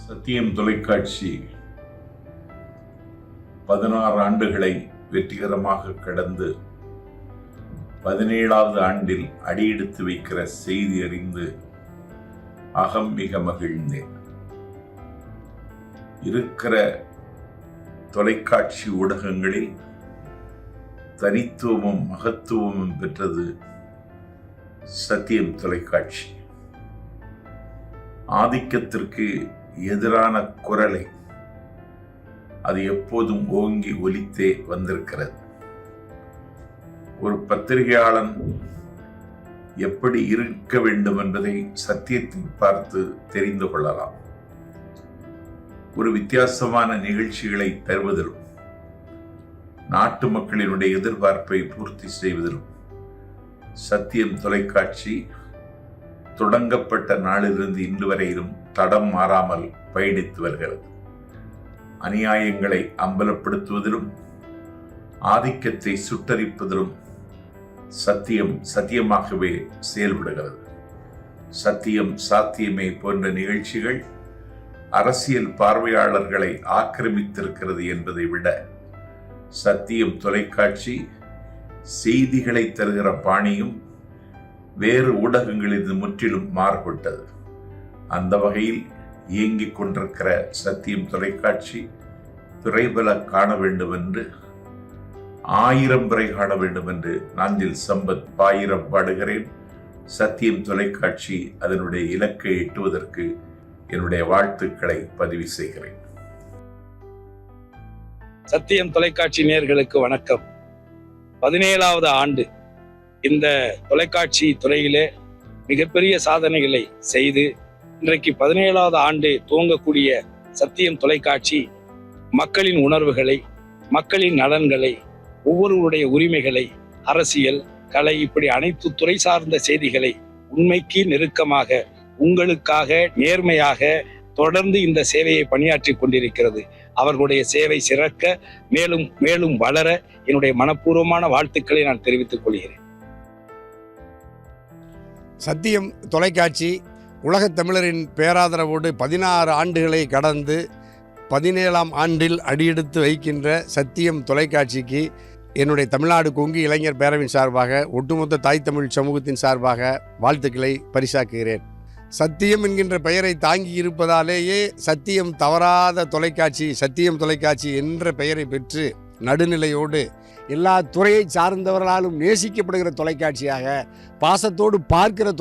சத்தியம் தொலைக்காட்சி 16 ஆண்டுகளை வெற்றிகரமாக கடந்து 17வது ஆண்டில் அடியெடுத்து வைக்கிற செய்தி அறிந்து அகம் மிக மகிழ்ந்தேன். இருக்கிற தொலைக்காட்சி ஊடகங்களில் தனித்துவமும் மகத்துவமும் பெற்றது சத்தியம் தொலைக்காட்சி. ஆதிக்கத்திற்கு எதிரான குரலை அது எப்போதும் ஓங்கி ஒலித்தே வந்திருக்கிறது. ஒரு பத்திரிகையாளன் எப்படி இருக்க வேண்டும் என்பதை சத்தியத்தை பார்த்து தெரிந்து கொள்ளலாம். ஒரு வித்தியாசமான நிகழ்ச்சிகளை தருவதிலும் நாட்டு மக்களினுடைய எதிர்பார்ப்பை பூர்த்தி செய்வதிலும் சத்தியம் தொலைக்காட்சி தொடங்கப்பட்ட நாளிலிருந்து இன்று வரையிலும் தடம் மாறாமல் பயணித்து வருகிறது. அநியாயங்களை அம்பலப்படுத்துவதிலும் ஆதிக்கத்தை சுட்டரிப்பதிலும் சத்தியம் சத்தியமாகவே செயல்படுகிறது. சத்தியம் சாத்தியமே போன்ற நிகழ்ச்சிகள் அரசியல் பார்வையாளர்களை ஆக்கிரமித்திருக்கிறது என்பதை விட சத்தியம் தொலைக்காட்சி செய்திகளை தருகிற பாணியும் வேறு ஊடகங்களில் முற்றிலும் மாறுபட்டது. அந்த வகையில் இயங்கிக் கொண்டிருக்கிற சத்தியம் தொலைக்காட்சி பிறைபல காண வேண்டும் என்று 1000 பிறை காண வேண்டும் என்று நாஞ்சில் சம்பத் பாயிரம் பாடுகிறேன். சத்தியம் தொலைக்காட்சி அதனுடைய இலக்கை எட்டுவதற்கு என்னுடைய வாழ்த்துக்களை பதிவு செய்கிறேன். சத்தியம் தொலைக்காட்சி நேயர்களுக்கு வணக்கம். 17வது ஆண்டு இந்த தொலைக்காட்சி துறையிலே மிகப்பெரிய சாதனைகளை செய்து இன்றைக்கு 17வது ஆண்டு துவங்கக்கூடிய சத்தியம் தொலைக்காட்சி மக்களின் உணர்வுகளை, மக்களின் நலன்களை, ஒவ்வொருவருடைய உரிமைகளை, அரசியல், கலை இப்படி அனைத்து துறை சார்ந்த செய்திகளை உண்மைக்கு நெருக்கமாக உங்களுக்காக நேர்மையாக தொடர்ந்து இந்த சேவையை பணியாற்றி கொண்டிருக்கிறது. அவர்களுடைய சேவை சிறக்க மேலும் மேலும் வளர என்னுடைய மனப்பூர்வமான வாழ்த்துக்களை நான் தெரிவித்துக் கொள்கிறேன். சத்தியம் தொலைக்காட்சி உலகத் தமிழரின் பேராதரவோடு 16 ஆண்டுகளை கடந்து 17ஆம் ஆண்டில் அடியெடுத்து வைக்கின்ற சத்தியம் தொலைக்காட்சிக்கு என்னுடைய தமிழ்நாடு கொங்கு இளைஞர் பேரவின் சார்பாக ஒட்டுமொத்த தாய் தமிழ் சமூகத்தின் சார்பாக வாழ்த்துக்களை பரிசாக்குகிறேன். சத்தியம் என்கின்ற பெயரை தாங்கி இருப்பதாலேயே சத்தியம் தவறாத தொலைக்காட்சி, சத்தியம் தொலைக்காட்சி என்ற பெயரை பெற்று நடுநிலையோடு எல்லா துறையை சார்ந்தவர்களாலும் நேசிக்கப்படுகிற தொலைக்காட்சியாக, பாசத்தோடு பார்க்கிற